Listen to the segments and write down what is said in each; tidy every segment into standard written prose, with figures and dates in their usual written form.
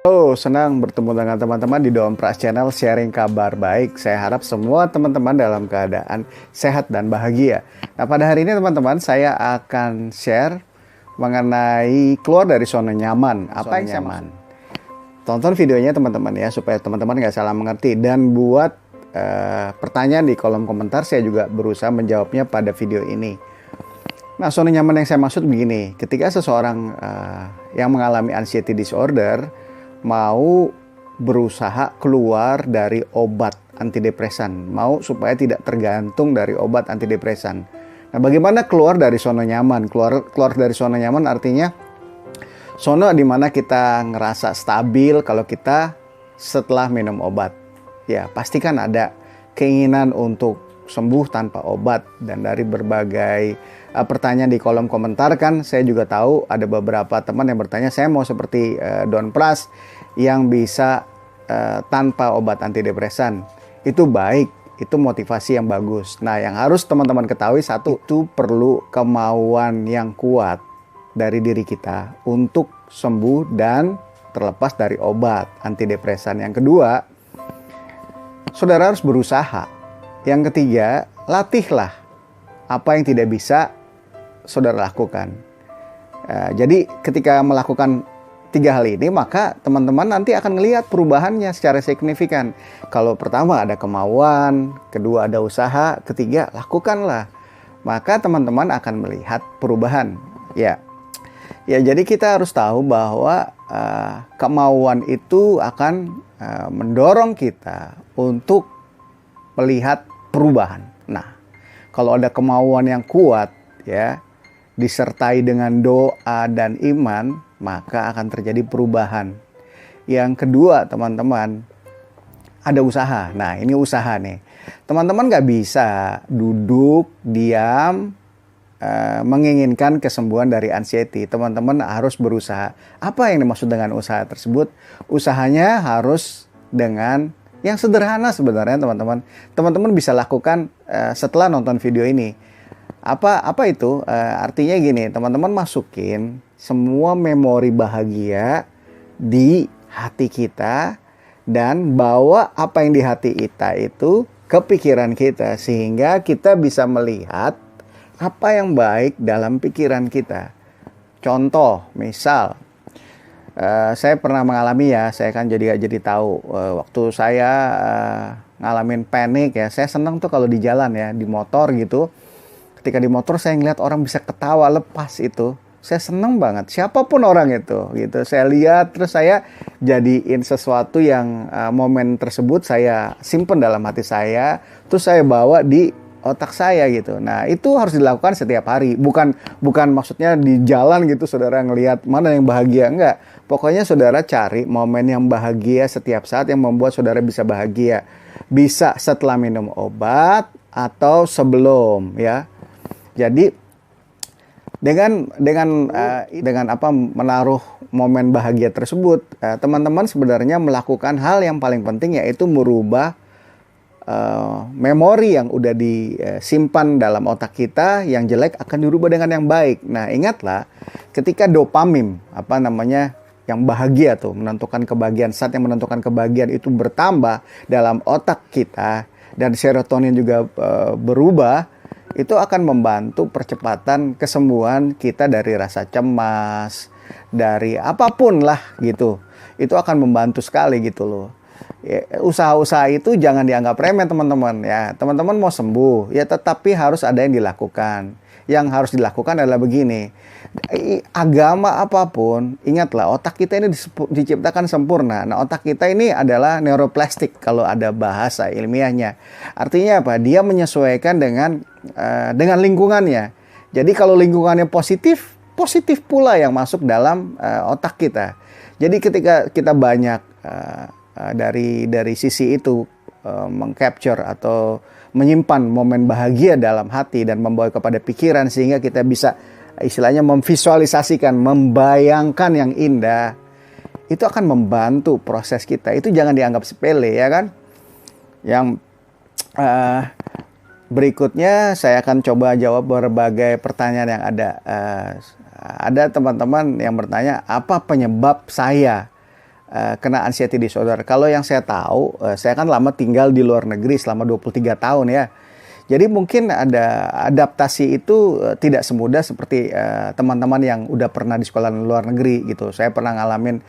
Halo, senang bertemu dengan teman-teman di Dompras Channel sharing kabar baik. Saya harap semua teman-teman dalam keadaan sehat dan bahagia. Nah, pada hari ini teman-teman, saya akan share mengenai keluar dari zona nyaman. Apa yang nyaman? Tonton videonya teman-teman ya, supaya teman-teman nggak salah mengerti. Dan buat pertanyaan di kolom komentar, saya juga berusaha menjawabnya pada video ini. Nah, zona nyaman yang saya maksud begini, ketika seseorang yang mengalami anxiety disorder mau berusaha keluar dari obat antidepresan, mau supaya tidak tergantung dari obat antidepresan. Nah, bagaimana keluar dari zona nyaman? Keluar dari zona nyaman artinya zona di mana kita ngerasa stabil kalau kita setelah minum obat. Ya, pastikan ada keinginan untuk sembuh tanpa obat, dan dari berbagai pertanyaan di kolom komentar kan saya juga tahu ada beberapa teman yang bertanya, saya mau seperti Don Pras yang bisa tanpa obat antidepresan. Itu baik, itu motivasi yang bagus. Nah, yang harus teman-teman ketahui, satu, itu perlu kemauan yang kuat dari diri kita untuk sembuh dan terlepas dari obat antidepresan. Yang kedua, saudara harus berusaha. Yang ketiga, latihlah apa yang tidak bisa saudara lakukan. Jadi ketika melakukan 3 hal ini, maka teman-teman nanti akan melihat perubahannya secara signifikan. Kalau pertama ada kemauan, kedua ada usaha, ketiga lakukanlah. Maka teman-teman akan melihat perubahan. Ya, jadi kita harus tahu bahwa kemauan itu akan mendorong kita untuk melihat perubahan. Nah, kalau ada kemauan yang kuat ya, disertai dengan doa dan iman, maka akan terjadi perubahan. Yang kedua, teman-teman, ada usaha. Nah, ini usaha nih. Teman-teman nggak bisa duduk diam menginginkan kesembuhan dari anxiety. Teman-teman harus berusaha. Apa yang dimaksud dengan usaha tersebut? Usahanya harus dengan yang sederhana sebenarnya, teman-teman. Teman-teman bisa lakukan setelah nonton video ini. Apa itu? Artinya gini, teman-teman masukin semua memori bahagia di hati kita dan bawa apa yang di hati kita itu ke pikiran kita, sehingga kita bisa melihat apa yang baik dalam pikiran kita. Contoh, misal saya pernah mengalami ya, saya kan jadi tahu waktu saya ngalamin panik ya, saya senang tuh kalau di jalan ya, di motor gitu. Ketika di motor saya ngeliat orang bisa ketawa lepas itu, saya senang banget. Siapapun orang itu gitu, saya lihat terus saya jadiin sesuatu yang momen tersebut saya simpen dalam hati saya, terus saya bawa di otak saya gitu. Nah, itu harus dilakukan setiap hari. Bukan maksudnya di jalan gitu saudara ngelihat mana yang bahagia, enggak. Pokoknya saudara cari momen yang bahagia setiap saat yang membuat saudara bisa bahagia. Bisa setelah minum obat atau sebelum ya. Jadi dengan apa menaruh momen bahagia tersebut, teman-teman sebenarnya melakukan hal yang paling penting, yaitu merubah memori yang udah disimpan dalam otak kita yang jelek akan dirubah dengan yang baik. Nah, ingatlah ketika dopamin yang bahagia tuh menentukan kebahagiaan, saat yang menentukan kebahagiaan itu bertambah dalam otak kita dan serotonin juga berubah, itu akan membantu percepatan kesembuhan kita dari rasa cemas, dari apapun lah gitu. Itu akan membantu sekali gitu loh. Usaha-usaha itu jangan dianggap remeh, teman-teman ya. Teman-teman mau sembuh ya, tetapi harus ada yang dilakukan. Yang harus dilakukan adalah begini, agama apapun, ingatlah otak kita ini diciptakan sempurna. Nah, otak kita ini adalah neuroplastik kalau ada bahasa ilmiahnya. Artinya apa? Dia menyesuaikan dengan lingkungannya. Jadi kalau lingkungannya positif pula yang masuk dalam otak kita. Jadi ketika kita banyak dari sisi itu mengcapture atau menyimpan momen bahagia dalam hati dan membawa kepada pikiran, sehingga kita bisa istilahnya memvisualisasikan, membayangkan yang indah, itu akan membantu proses kita. Itu jangan dianggap sepele ya kan. Yang berikutnya saya akan coba jawab berbagai pertanyaan yang ada. Ada teman-teman yang bertanya, apa penyebab saya kena anxiety disorder. Kalau yang saya tahu, saya kan lama tinggal di luar negeri selama 23 tahun ya. Jadi mungkin ada adaptasi itu tidak semudah seperti teman-teman yang udah pernah di sekolah luar negeri gitu. Saya pernah ngalamin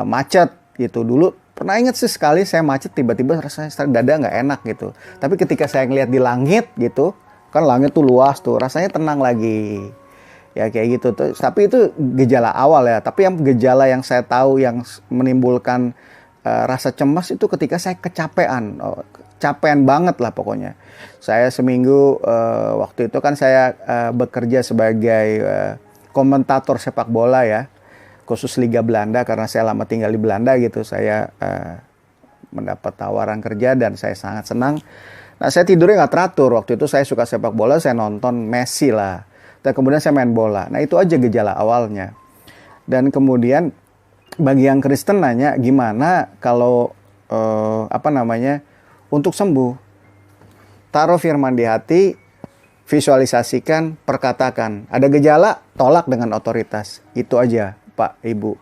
macet gitu dulu. Pernah ingat sih sekali saya macet tiba-tiba rasanya dada nggak enak gitu. Tapi ketika saya ngeliat di langit gitu, kan langit tuh luas tuh, rasanya tenang lagi. Ya kayak gitu tuh. Tapi itu gejala awal ya. Tapi yang gejala yang saya tahu yang menimbulkan rasa cemas itu ketika saya kecapean. Capean banget lah pokoknya. Saya seminggu waktu itu kan saya bekerja sebagai komentator sepak bola ya. Khusus Liga Belanda karena saya lama tinggal di Belanda gitu. Saya mendapat tawaran kerja dan saya sangat senang. Nah saya tidurnya nggak teratur. Waktu itu saya suka sepak bola, saya nonton Messi lah. Dan kemudian saya main bola. Nah itu aja gejala awalnya. Dan kemudian bagi yang Kristen nanya gimana kalau untuk sembuh. Taruh firman di hati, visualisasikan, perkatakan. Ada gejala, tolak dengan otoritas. Itu aja Pak, Ibu.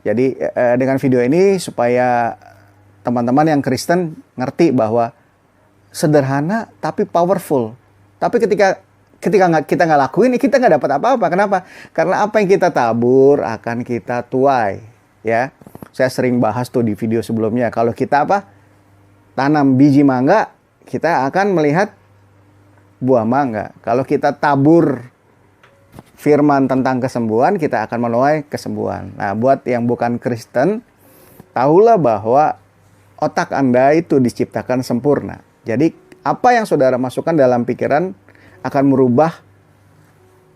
Jadi dengan video ini supaya teman-teman yang Kristen ngerti bahwa sederhana tapi powerful. Tapi ketika kita nggak lakuin, kita nggak dapat apa-apa. Kenapa? Karena apa yang kita tabur akan kita tuai. Ya, saya sering bahas tuh di video sebelumnya. Kalau kita tanam biji mangga, kita akan melihat buah mangga. Kalau kita tabur firman tentang kesembuhan, kita akan menuai kesembuhan. Nah, buat yang bukan Kristen, tahulah bahwa otak Anda itu diciptakan sempurna. Jadi, apa yang saudara masukkan dalam pikiran akan merubah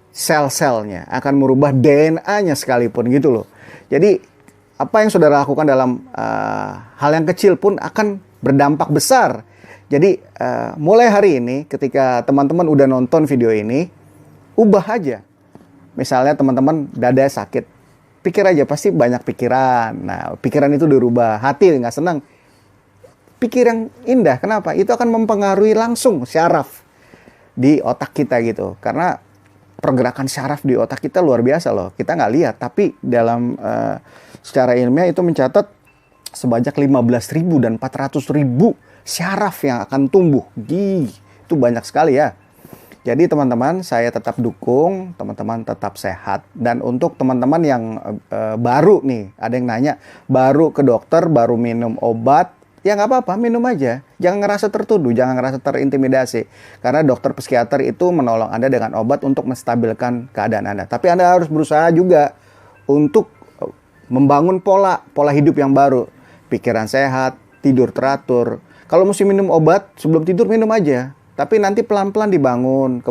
sel-selnya, akan merubah DNA-nya sekalipun gitu loh. Jadi, apa yang saudara lakukan dalam hal yang kecil pun akan berdampak besar. Jadi mulai hari ini ketika teman-teman udah nonton video ini, ubah aja. Misalnya teman-teman dada sakit, pikir aja pasti banyak pikiran. Nah pikiran itu dirubah, hati nggak senang. Pikir yang indah, kenapa? Itu akan mempengaruhi langsung syaraf di otak kita gitu. Karena pergerakan syaraf di otak kita luar biasa loh. Kita nggak lihat, tapi dalam secara ilmiah itu mencatat sebanyak 15.000 dan 400.000 syaraf yang akan tumbuh. Itu banyak sekali ya. Jadi teman-teman, saya tetap dukung, teman-teman tetap sehat. Dan untuk teman-teman yang baru nih, ada yang nanya, baru ke dokter, baru minum obat, ya nggak apa-apa, minum aja. Jangan ngerasa tertuduh, jangan ngerasa terintimidasi. Karena dokter psikiater itu menolong Anda dengan obat untuk menstabilkan keadaan Anda. Tapi Anda harus berusaha juga untuk membangun pola hidup yang baru. Pikiran sehat, tidur teratur. Kalau mesti minum obat, sebelum tidur minum aja. Tapi nanti pelan-pelan dibangun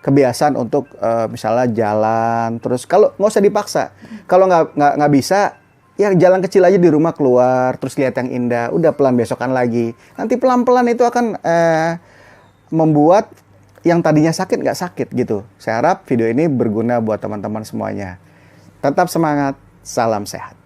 kebiasaan untuk misalnya jalan. Terus kalau nggak usah dipaksa. Kalau nggak bisa, ya jalan kecil aja di rumah keluar. Terus lihat yang indah. Udah pelan besokan lagi. Nanti pelan-pelan itu akan membuat yang tadinya sakit nggak sakit gitu. Saya harap video ini berguna buat teman-teman semuanya. Tetap semangat, salam sehat.